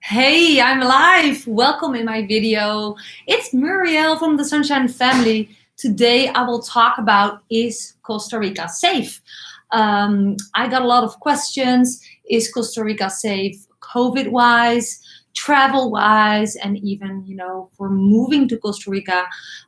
Hey, I'm live. Welcome in my video. It's Muriel from the Sunshine Family. Today I will talk about, is Costa Rica safe? I got a lot of questions. Is Costa Rica safe COVID-wise, travel-wise, and even, for moving to Costa Rica,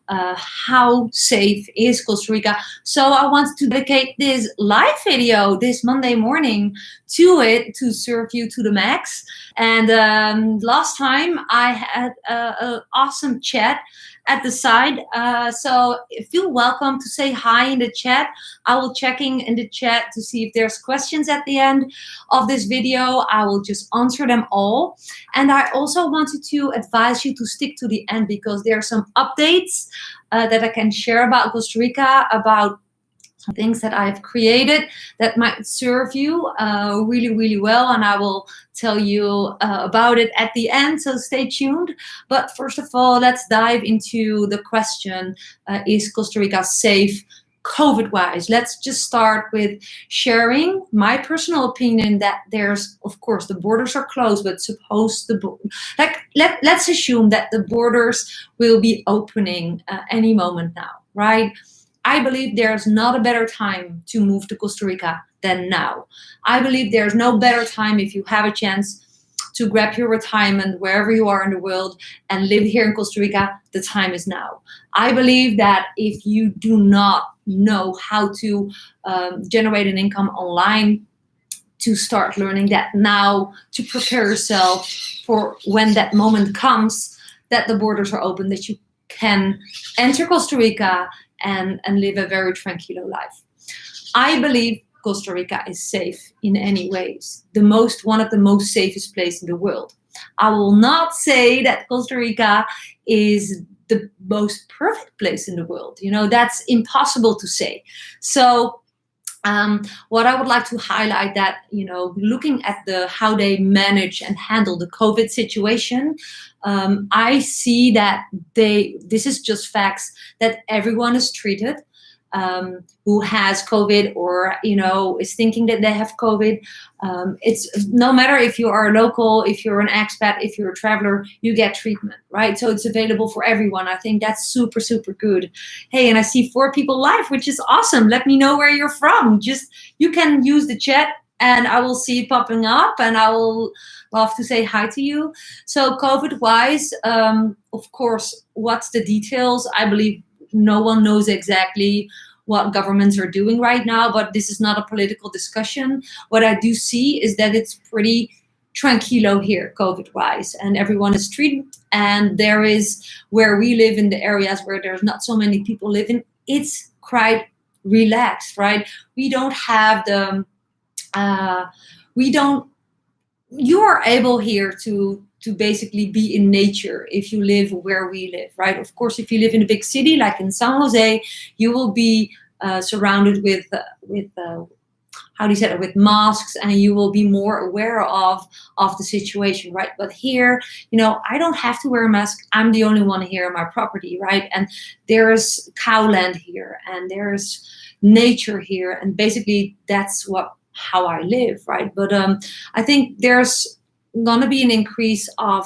how safe is Costa Rica? So I want to dedicate this live video this Monday morning to it, to serve you to the max. And last time I had an awesome chat at the side. So feel welcome to say hi in the chat. I will checking in the chat to see if there's questions at the end of this video. I will just answer them all. And I also wanted to advise you to stick to the end because there are some updates that I can share about Costa Rica, about some things that I've created that might serve you really, really well. And I will tell you about it at the end, so stay tuned. But first of all, let's dive into the question, is Costa Rica safe COVID-wise? Let's just start with sharing my personal opinion that there's, of course, the borders are closed, but let's assume that the borders will be opening any moment now, right? I believe there's not a better time to move to Costa Rica than now. I believe there's no better time if you have a chance to grab your retirement wherever you are in the world and live here in Costa Rica. The time is now. I believe that if you do not know how to generate an income online, to start learning that now, to prepare yourself for when that moment comes, that the borders are open, that you can enter Costa Rica and live a very tranquilo life. I believe Costa Rica is safe in any ways. One of the most safest places in the world. I will not say that Costa Rica is the most perfect place in the world. That's impossible to say. So what I would like to highlight that, looking at how they manage and handle the COVID situation, I see that this is just facts, that everyone is treated who has COVID or, is thinking that they have COVID. It's no matter if you are a local, if you're an expat, if you're a traveler, you get treatment, right? So it's available for everyone. I think that's super, super good. Hey, and I see 4 people live, which is awesome. Let me know where you're from. You can use the chat and I will see it popping up and I will love to say hi to you. So COVID-wise, of course, what's the details? I believe no one knows exactly what governments are doing right now, but this is not a political discussion. What I do see is that it's pretty tranquilo here, COVID-wise, and everyone is treated. And there is, where we live in the areas where there's not so many people living, it's quite relaxed, right? We don't have you are able here to basically be in nature if you live where we live, right? Of course, if you live in a big city like in San Jose, you will be surrounded with with masks, and you will be more aware of the situation, right? But here, I don't have to wear a mask. I'm the only one here on my property, right? And there's cowland here, and there's nature here, and basically that's how I live, right? But I think there's gonna be an increase of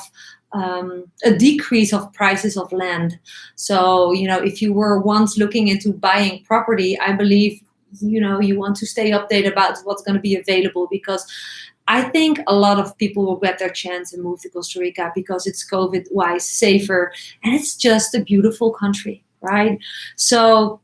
a decrease of prices of land. So if you were once looking into buying property, I believe you want to stay updated about what's going to be available, because I think a lot of people will get their chance and move to Costa Rica because it's COVID-wise safer, and it's just a beautiful country, right? So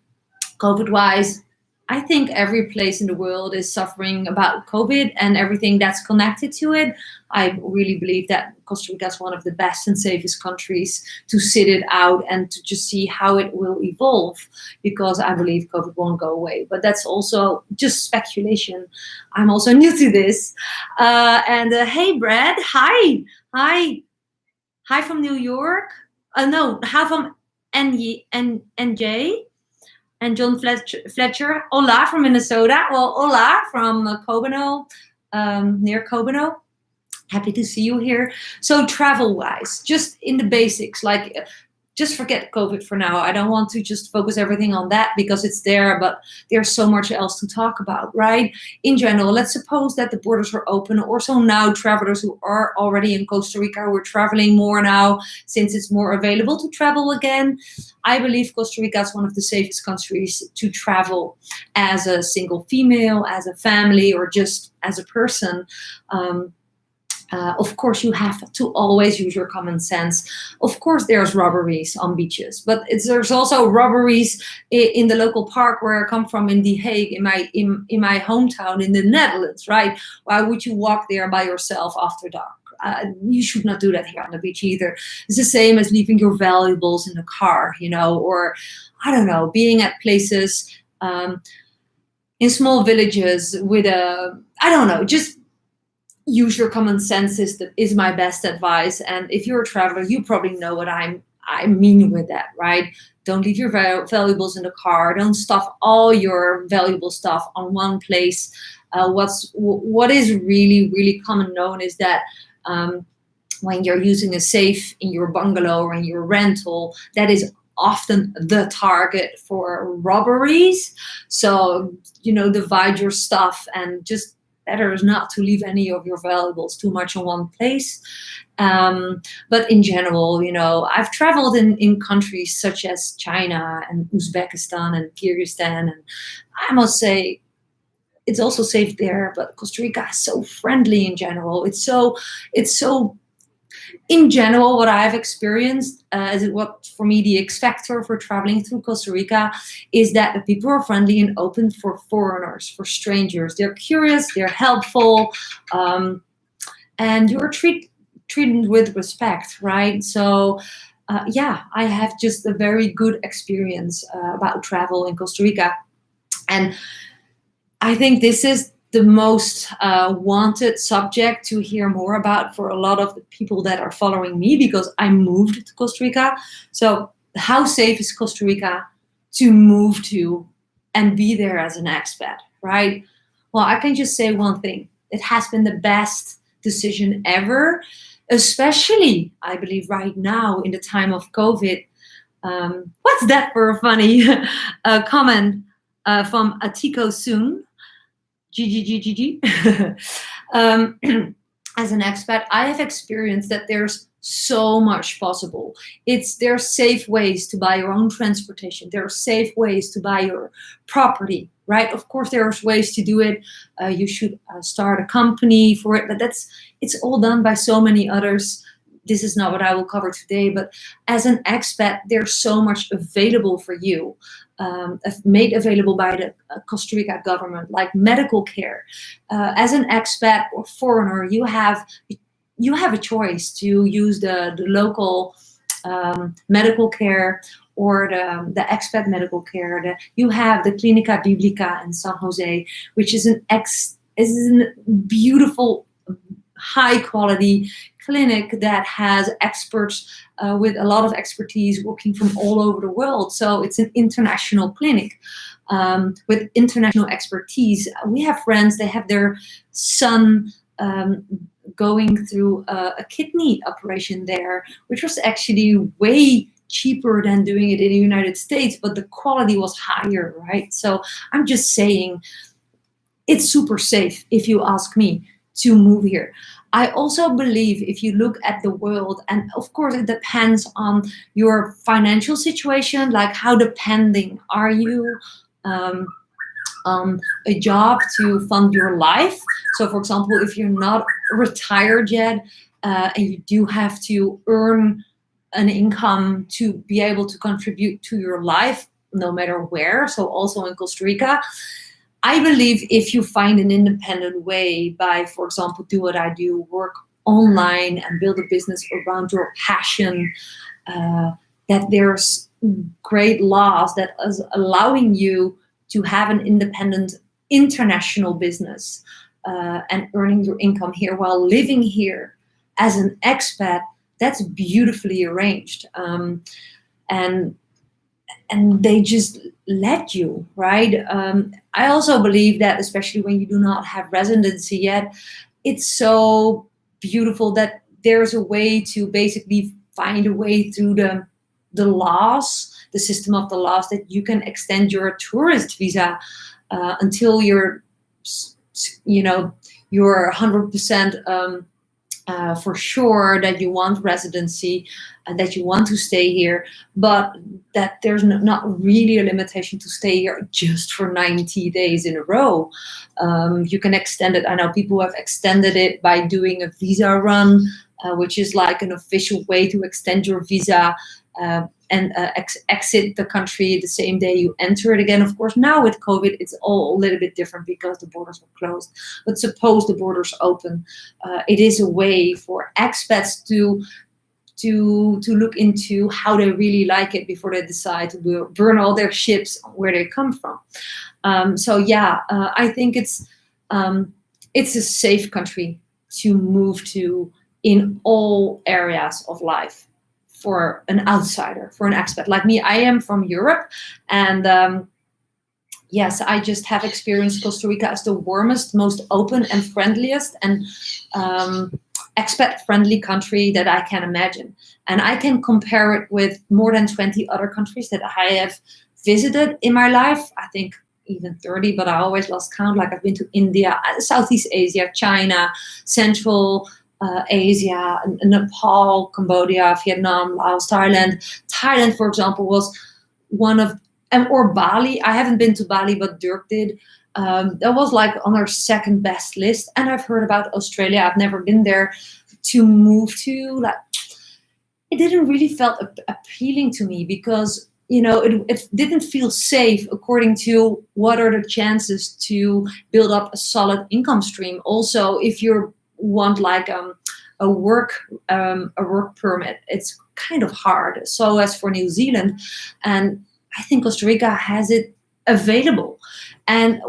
COVID-wise, I think every place in the world is suffering about COVID and everything that's connected to it. I really believe that Costa Rica is one of the best and safest countries to sit it out and to just see how it will evolve, because I believe COVID won't go away. But that's also just speculation. I'm also new to this. Hey, Brad. Hi. Hi from New York. No, hi from NJ. And John Fletcher, hola from Minnesota. Well, hola from Cobano, near Cobano. Happy to see you here. So travel-wise, just in the basics, just forget COVID for now. I don't want to just focus everything on that because it's there, but there's so much else to talk about, right? In general, let's suppose that the borders are open. Also now travelers who are already in Costa Rica, we're traveling more now since it's more available to travel again. I believe Costa Rica is one of the safest countries to travel as a single female, as a family, or just as a person. Of course, you have to always use your common sense. Of course, there's robberies on beaches, but there's also robberies in the local park where I come from in The Hague, in my hometown in the Netherlands, right? Why would you walk there by yourself after dark? You should not do that here on the beach either. It's the same as leaving your valuables in the car, or I don't know, being at places in small villages with I don't know, just use your common sense is my best advice. And if you're a traveler, you probably know what I mean with that, right? Don't leave your valuables in the car. Don't stuff all your valuable stuff on one place. What is really, really common known is that when you're using a safe in your bungalow or in your rental, that is often the target for robberies. So, divide your stuff and just better is not to leave any of your valuables too much in one place. But in general, I've traveled in countries such as China and Uzbekistan and Kyrgyzstan, and I must say it's also safe there. But Costa Rica is so friendly in general. It's so in general, what I've experienced is what, for me, the X factor for traveling through Costa Rica is that the people are friendly and open for foreigners, for strangers. They're curious, they're helpful, and you're treated with respect, right? So, I have just a very good experience about travel in Costa Rica. And I think this is the most wanted subject to hear more about for a lot of the people that are following me, because I moved to Costa Rica. So how safe is Costa Rica to move to and be there as an expat, right? Well, I can just say one thing. It has been the best decision ever, especially, I believe, right now in the time of COVID. What's that for a funny comment from Atiko Soon? GGGGG. As an expat, I have experienced that there's so much possible. There are safe ways to buy your own transportation. There are safe ways to buy your property, right? Of course, there are ways to do it. You should start a company for it, but it's all done by so many others. This is not what I will cover today, but as an expat, there's so much available for you. Made available by the Costa Rica government, like medical care. As an expat or foreigner, you have a choice to use the local medical care or the expat medical care. You have the Clínica Bíblica in San Jose, which is a beautiful, high quality clinic that has experts with a lot of expertise working from all over the world. So it's an international clinic with international expertise. We have friends, they have their son going through a kidney operation there, which was actually way cheaper than doing it in the United States, but the quality was higher, right? So I'm just saying it's super safe, if you ask me, to move here. I also believe if you look at the world, and of course it depends on your financial situation, like how depending are you on a job to fund your life. So for example, if you're not retired yet and you do have to earn an income to be able to contribute to your life, no matter where, so also in Costa Rica, I believe if you find an independent way by, for example, do what I do, work online and build a business around your passion, that there's great laws that is allowing you to have an independent international business and earning your income here while living here as an expat. That's beautifully arranged. And they just let you, right? I also believe that, especially when you do not have residency yet, it's so beautiful that there's a way to basically find a way through the the laws, the system of the laws, that you can extend your tourist visa until you're, you know, you're 100% for sure that you want residency and that you want to stay here, but that there's not really a limitation to stay here just for 90 days in a row. You can extend it. I know people who have extended it by doing a visa run, which is like an official way to extend your visa and exit the country the same day you enter it again. Of course, now with COVID, it's all a little bit different because the borders are closed. But suppose the borders open, it is a way for expats to look into how they really like it before they decide to burn all their ships where they come from. So yeah, I think it's a safe country to move to in all areas of life for an outsider, for an expat like me. I am from Europe, and yes, I just have experienced Costa Rica as the warmest, most open and friendliest and expat-friendly country that I can imagine. And I can compare it with more than 20 other countries that I have visited in my life. I think even 30, but I always lost count. Like I've been to India, Southeast Asia, China, Central Asia, Nepal, Cambodia, Vietnam, Laos, Thailand. Thailand, for example, was one of, or Bali. I haven't been to Bali, but Dirk did. That was like on our second best list. And I've heard about Australia. I've never been there to move to. Like, it didn't really felt appealing to me because, you know, it didn't feel safe according to what are the chances to build up a solid income stream. Also, if you want like a work permit, it's kind of hard. So as for New Zealand, and I think Costa Rica has it available. And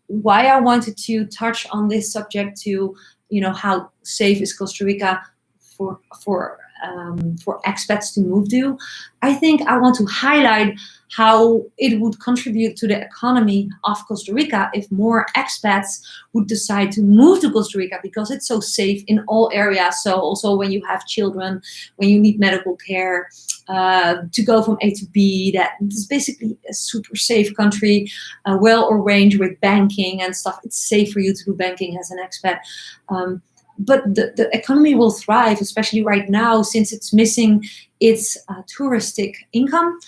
why I wanted to touch on this subject to, you know, how safe is Costa Rica for expats to move to, I think I want to highlight how it would contribute to the economy of Costa Rica if more expats would decide to move to Costa Rica because it's so safe in all areas. So also when you have children, when you need medical care, to go from A to B, that is basically a super safe country, well arranged with banking and stuff. It's safe for you to do banking as an expat. But the economy will thrive, especially right now, since it's missing its touristic income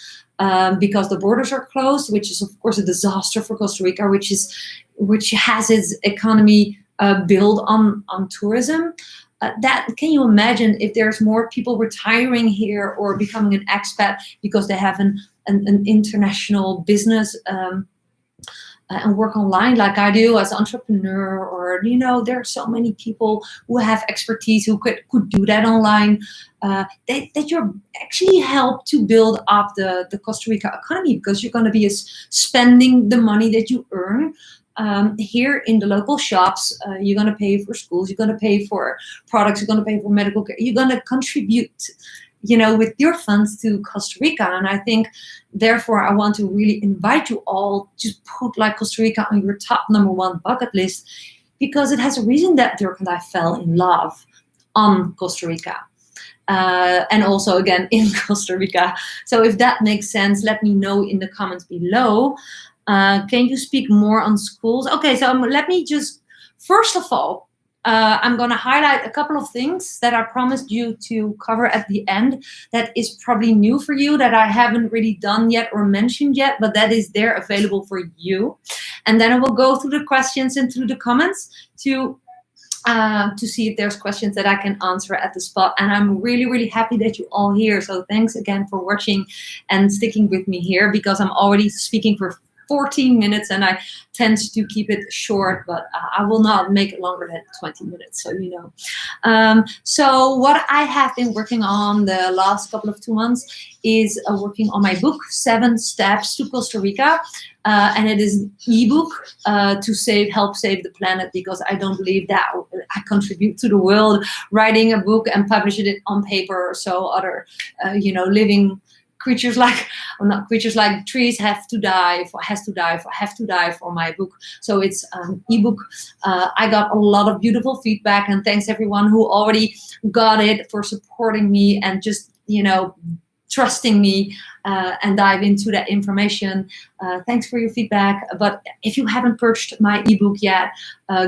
because the borders are closed, which is of course a disaster for Costa Rica, which has its economy built on tourism. That, can you imagine if there's more people retiring here or becoming an expat because they have an international business and work online like I do as an entrepreneur, or, you know, there are so many people who have expertise who could do that online, that you're actually help to build up the Costa Rica economy because you're going to be spending the money that you earn here in the local shops. You're going to pay for schools, you're going to pay for products, you're going to pay for medical care, you're going to contribute, you know, with your funds to Costa Rica. And I think, therefore, I want to really invite you all to put like Costa Rica on your top #1 bucket list, because it has a reason that Dirk and I fell in love on Costa Rica. And also, again, in Costa Rica. So if that makes sense, let me know in the comments below. Can you speak more on schools? Okay, so let me just, first of all, I'm going to highlight a couple of things that I promised you to cover at the end that is probably new for you, that I haven't really done yet or mentioned yet, but that is there available for you. And then I will go through the questions and through the comments to see if there's questions that I can answer at the spot. And I'm really, really happy that you're all here. So thanks again for watching and sticking with me here, because I'm already speaking for 14 minutes and I tend to keep it short, but I will not make it longer than 20 minutes, so you know. So what I have been working on the last couple of 2 months is working on my book, 7 Steps to Costa Rica. And it is an ebook to help save the planet, because I don't believe that I contribute to the world writing a book and publishing it on paper. So other, you know, living creatures like, or not creatures like trees have to die for my book. So it's an ebook. I got a lot of beautiful feedback, and thanks everyone who already got it, for supporting me and just, you know, trusting me and dive into that information. Thanks for your feedback. But if you haven't purchased my ebook yet,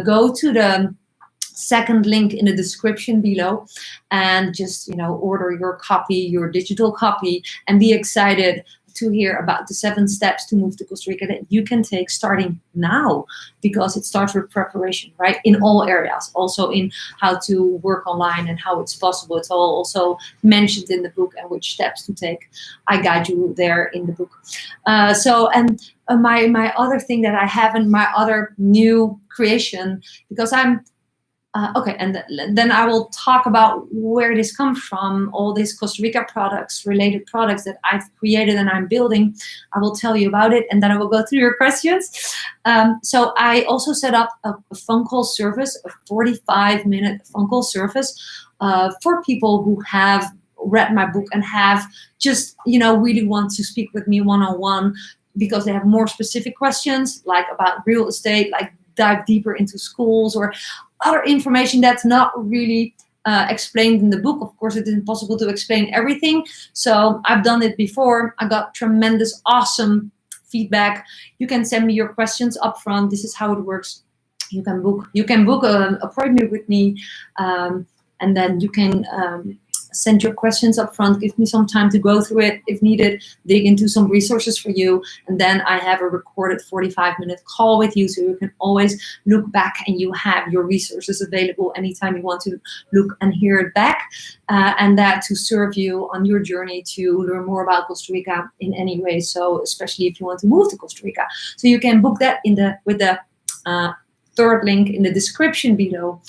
go to the second link in the description below and just order your copy, your digital copy, and be excited to hear about the 7 steps to move to Costa Rica that you can take starting now, because it starts with preparation, right? In all areas, also in how to work online and how it's possible. It's all also mentioned in the book, and which steps to take. I guide you there in the book. My other thing that I have in my other new creation, because I'm okay, and then I will talk about where this comes from, all these Costa Rica products, related products that I've created and I'm building. I will tell you about it, and then I will go through your questions. So I also set up a phone call service, a 45-minute phone call service for people who have read my book and have just, really want to speak with me one-on-one because they have more specific questions, like about real estate, like dive deeper into schools or other information that's not really explained in the book. Of course, it is impossible to explain everything. So I've done it before. I got tremendous, awesome feedback. You can send me your questions up front. This is how it works. You can book an appointment with me, and then you can send your questions up front. Give me some time to go through it if needed, dig into some resources for you, and then I have a recorded 45-minute call with you, so you can always look back and you have your resources available anytime you want to look and hear it back, and that to serve you on your journey to learn more about Costa Rica in any way. So especially if you want to move to Costa Rica, so you can book that with the third link in the description below.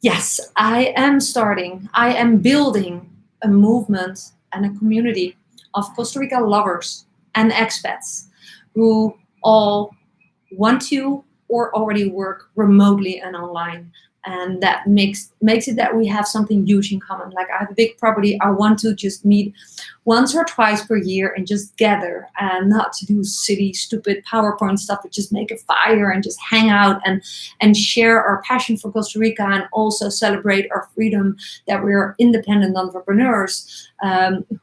Yes, I am building a movement and a community of Costa Rica lovers and expats who all want to or already work remotely and online. And that makes it that we have something huge in common. Like, I have a big property. I want to just meet once or twice per year and just gather, and not to do silly, stupid PowerPoint stuff, but just make a fire and just hang out and share our passion for Costa Rica, and also celebrate our freedom, that we're independent entrepreneurs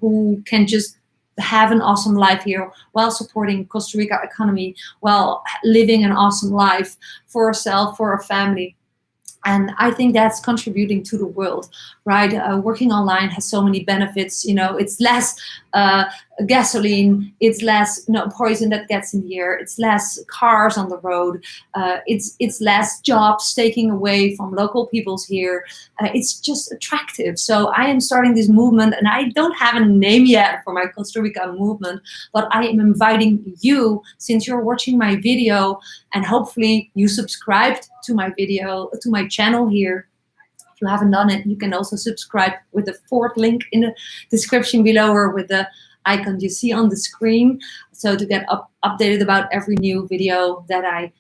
who can just have an awesome life here while supporting Costa Rica economy, while living an awesome life for ourselves, for our family. And I think that's contributing to the world, right? Working online has so many benefits. It's less gasoline, it's less poison that gets in the air, it's less cars on the road, it's less jobs taking away from local peoples here. It's just attractive. So I am starting this movement, and I don't have a name yet for my Costa Rica movement, but I am inviting you, since you're watching my video, and hopefully you subscribed to my video, to my channel here. If you haven't done it, you can also subscribe with the fourth link in the description below, or with the icon you see on the screen, so to get updated about every new video that I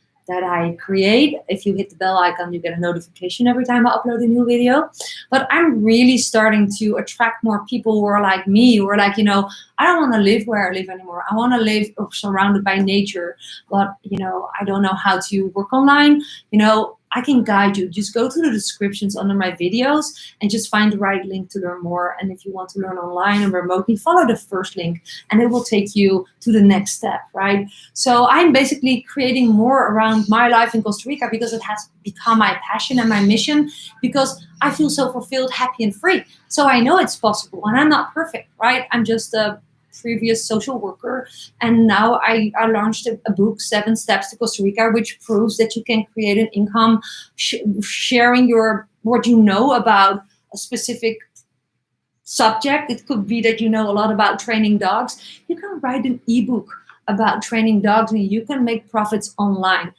create. If you hit the bell icon, you get a notification every time I upload a new video. But I'm really starting to attract more people who are like me, who are like, I don't want to live where I live anymore. I want to live surrounded by nature, but I don't know how to work online. I can guide you. Just go to the descriptions under my videos and just find the right link to learn more. And if you want to learn online and remotely, follow the first link, and it will take you to the next step, right? So I'm basically creating more around my life in Costa Rica, because it has become my passion and my mission, because I feel so fulfilled, happy, and free. So I know it's possible, and I'm not perfect, right? I'm just a previous social worker, and now I launched a book, 7 Steps to Costa Rica, which proves that you can create an income sharing what you know about a specific subject. It could be that you know a lot about training dogs. You can write an ebook about training dogs, and you can make profits online.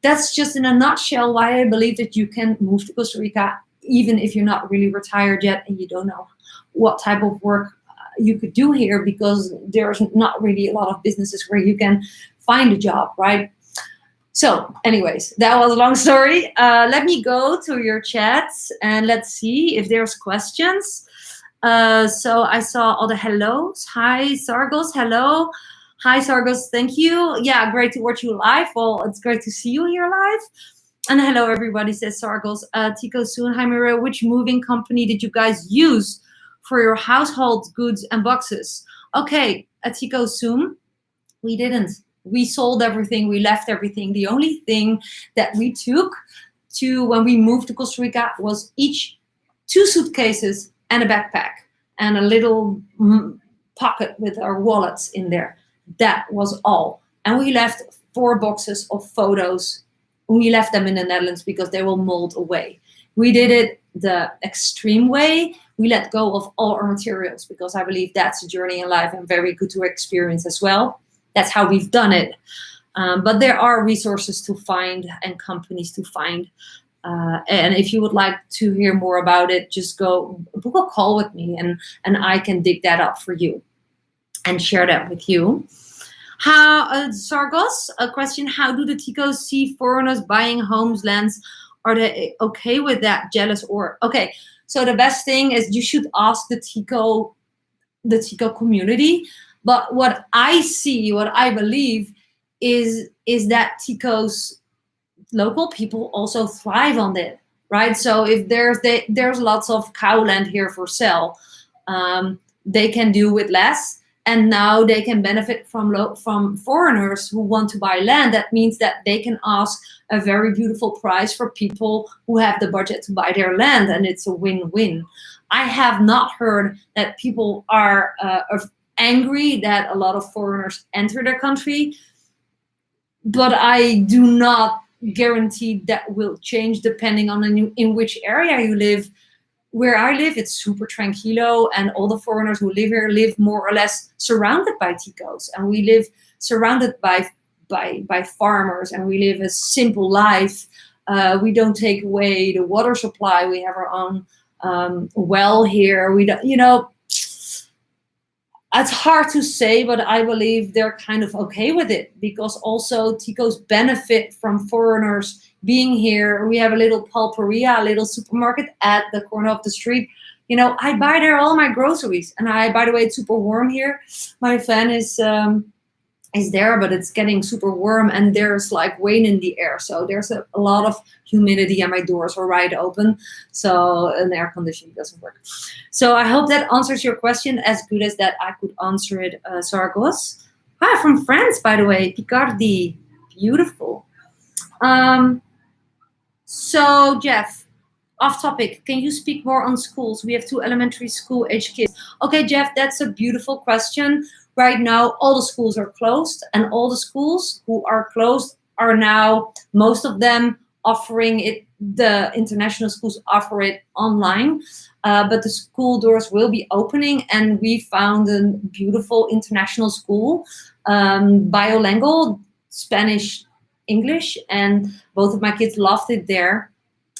That's just in a nutshell why I believe that you can move to Costa Rica, even if you're not really retired yet and you don't know what type of work you could do here, because there's not really a lot of businesses where you can find a job, right? So anyways, that was a long story. Let me go to your chats and let's see if there's questions. So I saw all the hellos. Hi, Sargos. Hello. Hi, Sargos. Thank you. Yeah, great to watch you live. Well, it's great to see you here live. And hello, everybody, says Sargos. Tico Soon, hi Maria. Which moving company did you guys use for your household goods and boxes? Okay, at Tico Soon, we didn't. We sold everything. We left everything. The only thing that we took to when we moved to Costa Rica was each 2 suitcases and a backpack and a little pocket with our wallets in there. That was all. And we left 4 boxes of photos. We left them in the Netherlands because they will mold away. We did it the extreme way. We let go of all our materials because I believe that's a journey in life and very good to experience as well. That's how we've done it. But there are resources to find and companies to find. And if you would like to hear more about it, just go book a call with me and I can dig that up for you and share that with you. How, Sargos, a question, how do the Ticos see foreigners buying homes, lands? Are they okay with that, jealous or? Okay, so the best thing is you should ask the Tico community. But what I see, what I believe is that Ticos local people also thrive on it, right? So if there's lots of cow land here for sale, they can do with less, and now they can benefit from foreigners who want to buy land. That means that they can ask a very beautiful price for people who have the budget to buy their land, and it's a win-win. I have not heard that people are angry that a lot of foreigners enter their country, but I do not guarantee that will change depending on in which area you live. Where I live, it's super tranquilo, and all the foreigners who live here live more or less surrounded by Ticos, and we live surrounded by farmers, and we live a simple life. We don't take away the water supply. We have our own well here. We don't, it's hard to say, but I believe they're kind of okay with it because also Ticos benefit from foreigners being here. We have a little pulperia, a little supermarket at the corner of the street. I buy there all my groceries. And by the way, it's super warm here. My fan is there, but it's getting super warm and there's like rain in the air. So there's a lot of humidity and my doors are wide open. So an air conditioning doesn't work. So I hope that answers your question as good as that I could answer it, Sargos. Hi, from France, by the way, Picardy. Beautiful. So Jeff, off topic, can you speak more on schools? We have 2 elementary school age kids. Okay, Jeff, that's a beautiful question. Right now, all the schools are closed, and all the schools who are closed are now, most of them offering it, the international schools offer it online, but the school doors will be opening, and we found a beautiful international school, bilingual, Spanish, English, and both of my kids loved it there.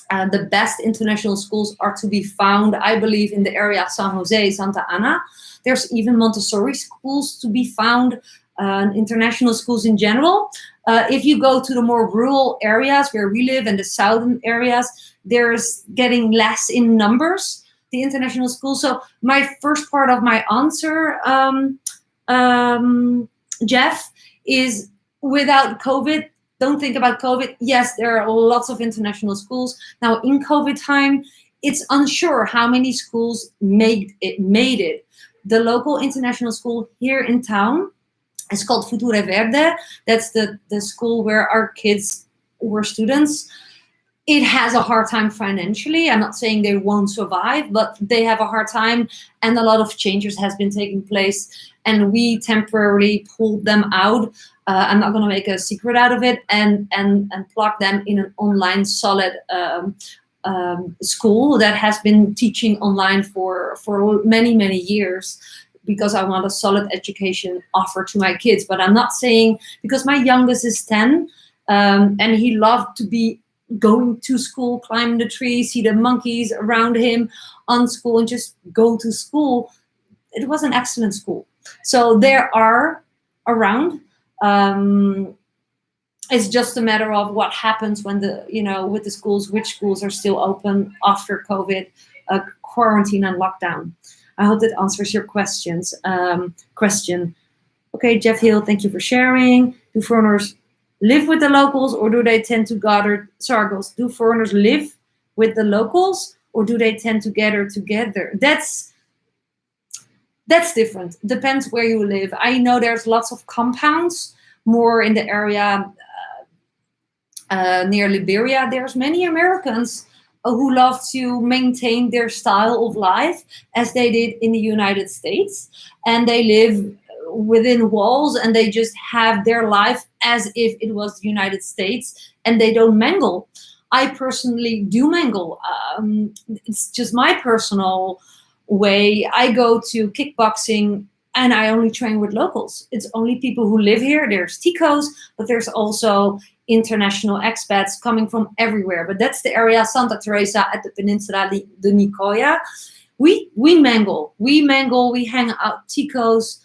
The best international schools are to be found, I believe, in the area of San Jose, Santa Ana. There's even Montessori schools to be found, international schools in general. If you go to the more rural areas where we live, in the southern areas, there's getting less in numbers, the international schools. So my first part of my answer, Jeff, is without COVID, don't think about COVID. Yes, there are lots of international schools. Now, in COVID time, it's unsure how many schools made it. The local international school here in town is called Future Verde. That's the school where our kids were students. It has a hard time financially. I'm not saying they won't survive, but they have a hard time, and a lot of changes has been taking place, and we temporarily pulled them out. I'm not going to make a secret out of it, and plug them in an online solid school that has been teaching online for many years, because I want a solid education offer to my kids. But I'm not saying, because my youngest is 10, and he loved to be going to school, climbing the trees, see the monkeys around him on school, and just go to school. It was an excellent school. So there are around. It's just a matter of what happens when with the schools, which schools are still open after COVID, quarantine and lockdown. I hope that answers your question. Okay, Jeff Hill, thank you for sharing. Do foreigners live with the locals, or do they tend to gather? Sorry, girls, do foreigners live with the locals, or do they tend to gather together? That's different. Depends where you live. I know there's lots of compounds more in the area near Liberia. There's many Americans who love to maintain their style of life as they did in the United States, and they live within walls and they just have their life as if it was the United States, and they don't mingle. I personally do mingle. It's just my personal way. I go to kickboxing and I only train with locals. It's only people who live here. There's Ticos, but there's also international expats coming from everywhere. But that's the area, Santa Teresa at the Peninsula de Nicoya. We mingle. We hang out, Ticos,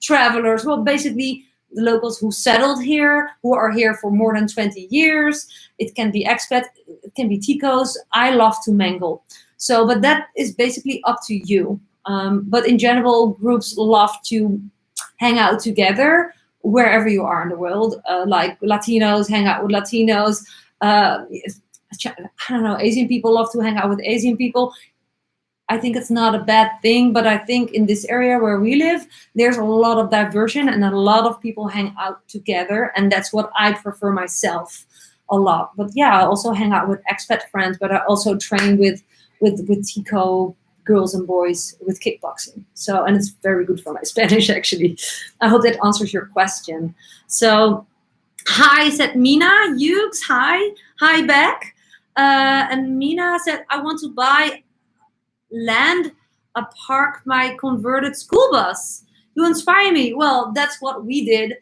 travelers. Well, basically the locals who settled here, who are here for more than 20 years. It can be expat, it can be Ticos. I love to mingle. So, but that is basically up to you. But in general, groups love to hang out together wherever you are in the world. Like Latinos hang out with Latinos. I don't know, Asian people love to hang out with Asian people. I think it's not a bad thing, but I think in this area where we live, there's a lot of diversion and a lot of people hang out together. And that's what I prefer myself a lot. But yeah, I also hang out with expat friends, but I also train with Tico girls and boys with kickboxing. So, and it's very good for my Spanish, actually. I hope that answers your question. So, hi, said Mina. Hughes, hi. Hi, Beck. And Mina said, I want to buy land, park my converted school bus. You inspire me. Well, that's what we did.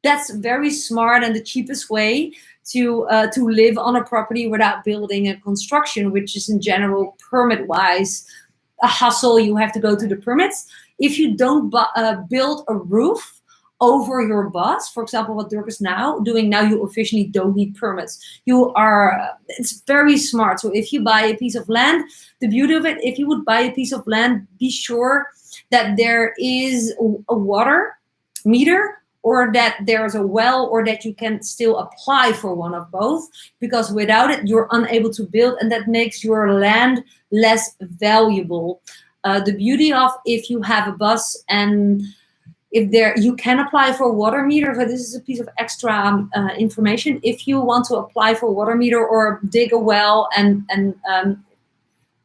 That's very smart and the cheapest way to live on a property without building a construction, which is in general permit-wise a hustle. You have to go to the permits. If you don't build a roof over your bus, for example, what Dirk is doing now, you officially don't need permits. It's very smart. So if you buy a piece of land, the beauty of it, if you would buy a piece of land, be sure that there is a water meter, or that there's a well, or that you can still apply for one of both, because without it, you're unable to build, and that makes your land less valuable. The beauty of if you have a bus and you can apply for a water meter. So this is a piece of extra information. If you want to apply for a water meter or dig a well and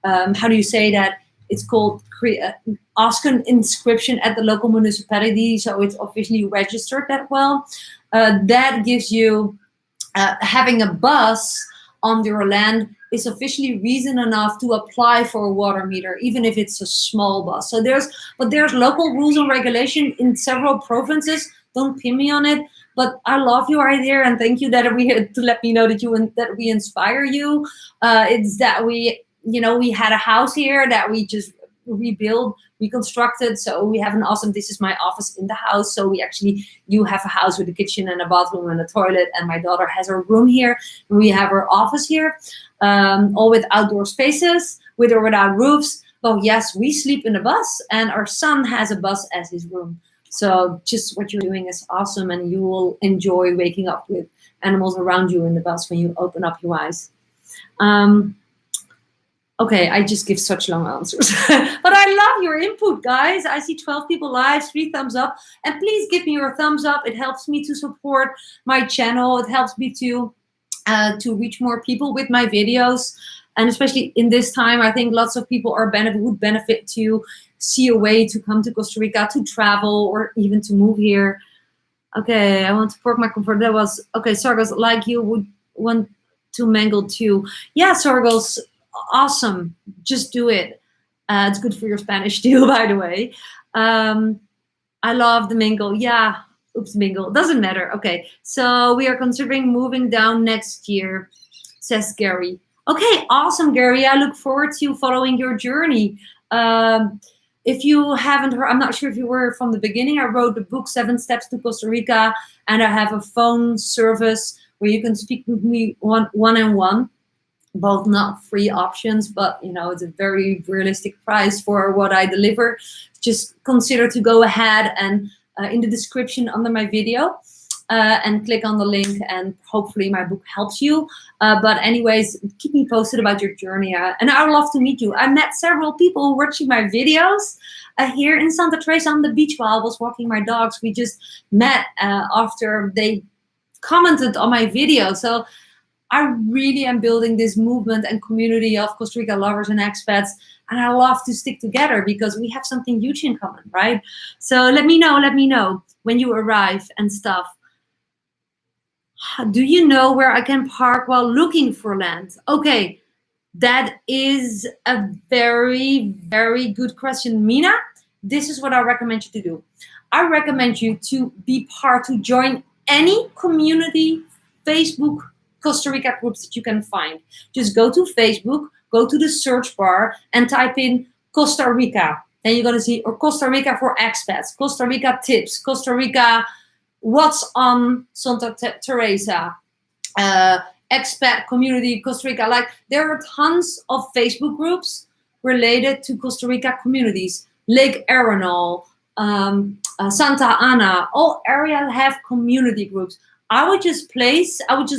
how do you say that? It's called ask an inscription at the local municipality, so it's officially registered that well. That gives you having a bus on your land is officially reason enough to apply for a water meter, even if it's a small bus. So there's local rules and regulation in several provinces. Don't pin me on it, but I love your idea and thank you to let me know that we inspire you. It's that we had a house here that we just reconstructed. So we have this is my office in the house. So you have a house with a kitchen and a bathroom and a toilet, and my daughter has her room here. We have her office here, all with outdoor spaces, with or without roofs. But yes, we sleep in a bus, and our son has a bus as his room. So just what you're doing is awesome, and you will enjoy waking up with animals around you in the bus when you open up your eyes. Okay, I just give such long answers. But I love your input, guys. I see 12 people live, 3 thumbs up. And please give me your thumbs up. It helps me to support my channel. It helps me to reach more people with my videos. And especially in this time, I think lots of people would benefit to see a way to come to Costa Rica, to travel, or even to move here. Okay, I want to park my comfort. That was, okay, Sorgos, like you would want to mingle too. Yeah, Sorgos. Awesome. Just do it. It's good for your Spanish too, by the way. I love the mingle. Yeah. Oops, mingle. Doesn't matter. Okay. So we are considering moving down next year, says Gary. Okay. Awesome, Gary. I look forward to following your journey. If you haven't heard, I'm not sure if you were from the beginning, I wrote the book 7 Steps to Costa Rica, and I have a phone service where you can speak with me one-on-one. Both not free options, but it's a very realistic price for what I deliver. Just consider to go ahead and in the description under my video, and click on the link, and hopefully my book helps you. But anyways, keep me posted about your journey. And I would love to meet you. I met several people watching my videos here in Santa Teresa on the beach while I was walking my dogs. We just met after they commented on my video. So I really am building this movement and community of Costa Rica lovers and expats, and I love to stick together because we have something huge in common, right? So let me know when you arrive and stuff. Do you know where I can park while looking for land? Okay, that is a very, very good question, Mina. This is what I recommend you to do. I recommend you to join any community Facebook Costa Rica groups that you can find. Just go to Facebook, go to the search bar and type in Costa Rica. Then you're going to see, or Costa Rica for expats, Costa Rica tips, Costa Rica, what's on Santa Teresa, expat community, Costa Rica. Like, there are tons of Facebook groups related to Costa Rica communities. Lake Arenal, Santa Ana, all areas have community groups. I would just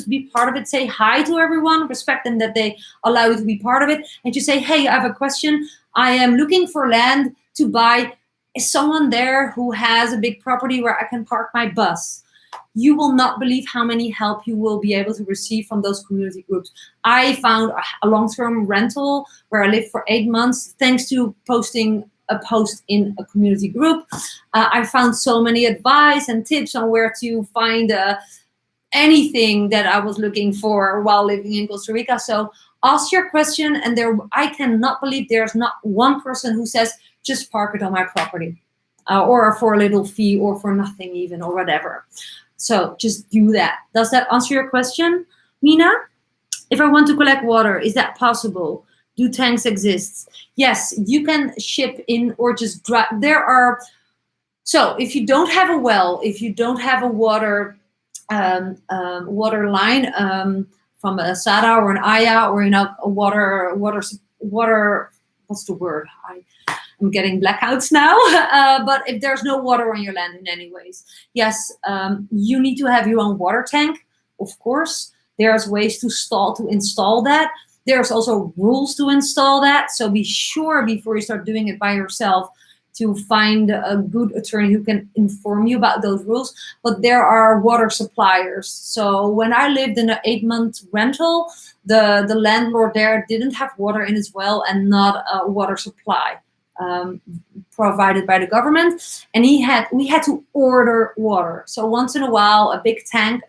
be part of it, say hi to everyone, respect them that they allow you to be part of it, and just say, hey, I have a question. I am looking for land to buy. Is someone there who has a big property where I can park my bus? You will not believe how many help you will be able to receive from those community groups. I found a long-term rental where I lived for 8 months, thanks to posting a post in a community group. I found so many advice and tips on where to find anything that I was looking for while living in Costa Rica. So ask your question, and I cannot believe there's not one person who says, just park it on my property, or for a little fee, or for nothing even, or whatever. So just do that. Does that answer your question, Mina? If I want to collect water, is that possible? Do tanks exist? Yes, you can ship in or just drive. So if you don't have a well, if you don't have a water line from a SADA or an AYA, or a water, what's the word? I'm getting blackouts now. But if there's no water on your land in any ways, yes, you need to have your own water tank, of course. There's ways to install that. There's also rules to install that. So be sure before you start doing it by yourself to find a good attorney who can inform you about those rules. But there are water suppliers. So when I lived in an 8-month rental, the landlord there didn't have water in his well and not a water supply provided by the government. And we had to order water. So once in a while, a big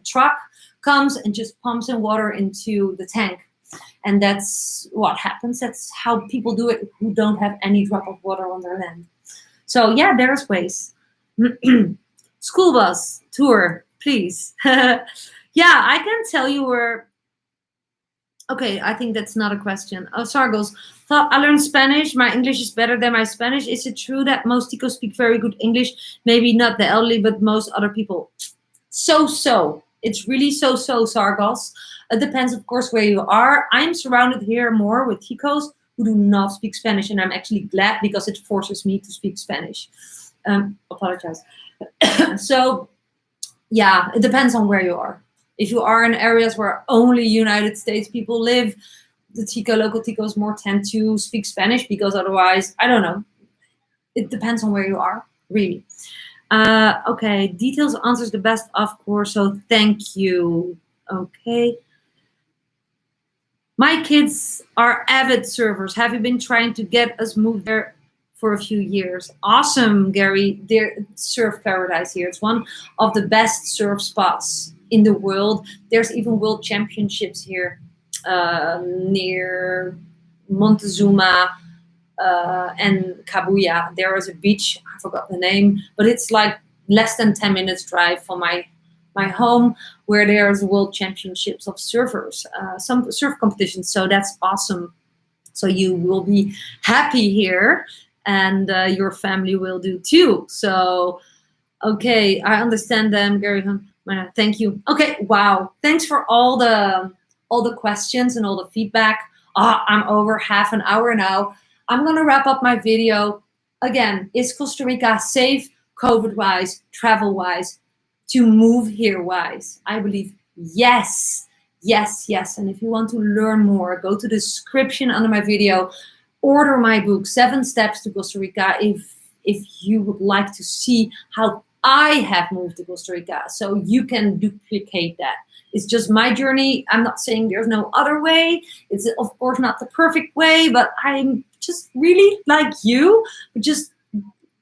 truck comes and just pumps in water into the tank. And that's what happens. That's how people do it who don't have any drop of water on their land. So yeah, there's ways. School bus tour, please. Yeah, I can tell you where. Okay, I think that's not a question. Oh, Sargos, thought I learned Spanish. My English is better than my Spanish. Is it true that most Ticos speak very good English? Maybe not the elderly, but most other people. So. It's really so, Sargos. It depends, of course, where you are. I'm surrounded here more with Ticos who do not speak Spanish, and I'm actually glad because it forces me to speak Spanish. Apologize. So, yeah, it depends on where you are. If you are in areas where only United States people live, the local Ticos more tend to speak Spanish because otherwise, I don't know. It depends on where you are, really. Okay, details answers the best, of course, so thank you. Okay. My kids are avid surfers. Have you been trying to get us moved there for a few years? Awesome, Gary. There's surf paradise here. It's one of the best surf spots in the world. There's even world championships here near Montezuma and Kabuya. There is a beach, I forgot the name, but it's like less than 10 minutes drive from my home, where there's world championships of surfers, some surf competitions. So that's awesome. So you will be happy here, and your family will do too. So, okay, I understand them, Gary. Thank you. Okay, wow. Thanks for all the questions and all the feedback. I'm over half an hour now. I'm going to wrap up my video. Again, is Costa Rica safe, COVID-wise, travel-wise? to move here wise? I believe yes, yes, yes. And if you want to learn more, go to the description under my video, order my book, 7 Steps to Costa Rica, if you would like to see how I have moved to Costa Rica, so you can duplicate that. It's just my journey. I'm not saying there's no other way. It's of course not the perfect way, but I'm just really like you, just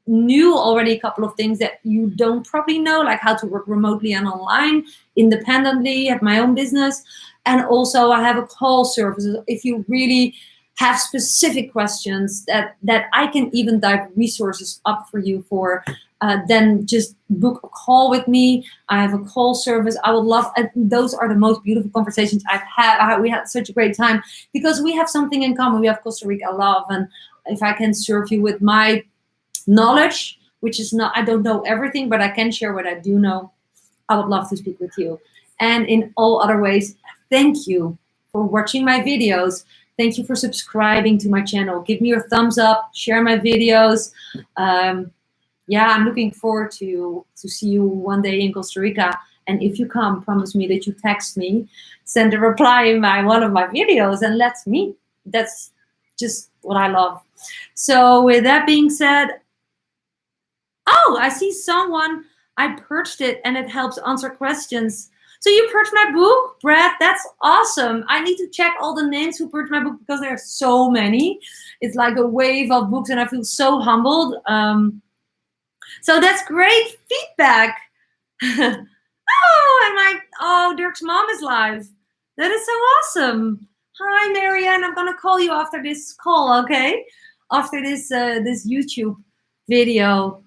knew already a couple of things that you don't probably know, like how to work remotely and online, independently, have my own business. And also I have a call service. If you really have specific questions that I can even dive resources up for you for, then just book a call with me. I have a call service. I would love, and those are the most beautiful conversations I've had. We had such a great time because we have something in common. We have Costa Rica love. And if I can serve you with my knowledge, which is not, I don't know everything, but I can share what I do know, I would love to speak with you. And in all other ways, thank you for watching my videos. Thank you for subscribing to my channel. Give me your thumbs up, share my videos. Yeah, I'm looking forward to see you one day in Costa Rica. And if you come, promise me that you text me, send a reply in one of my videos, and let's meet. That's just what I love. So with that being said, oh, I see someone, I purchased it and it helps answer questions. So you purchased my book, Brad? That's awesome. I need to check all the names who purchased my book because there are so many. It's like a wave of books and I feel so humbled. So that's great feedback. Oh, Dirk's mom is live. That is so awesome. Hi, Marianne. I'm gonna call you after this call, okay? After this this YouTube video.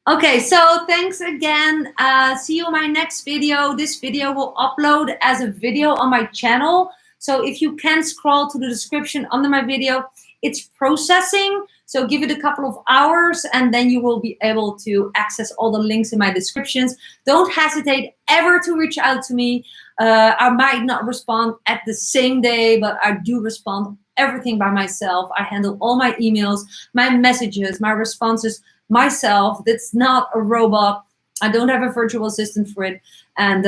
Okay, so thanks again. See you in my next video. This video will upload as a video on my channel. So if you can scroll to the description under my video, it's processing. So give it a couple of hours and then you will be able to access all the links in my descriptions. Don't hesitate ever to reach out to me. I might not respond at the same day, but I do respond everything by myself. I handle all my emails, my messages, my responses myself. That's not a robot. I don't have a virtual assistant for it. And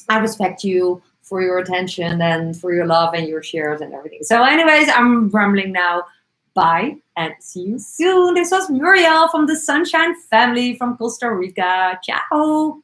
I respect you for your attention and for your love and your shares and everything. So anyways, I'm rambling now. Bye and see you soon. This was Muriel from the Sunshine Family from Costa Rica. Ciao.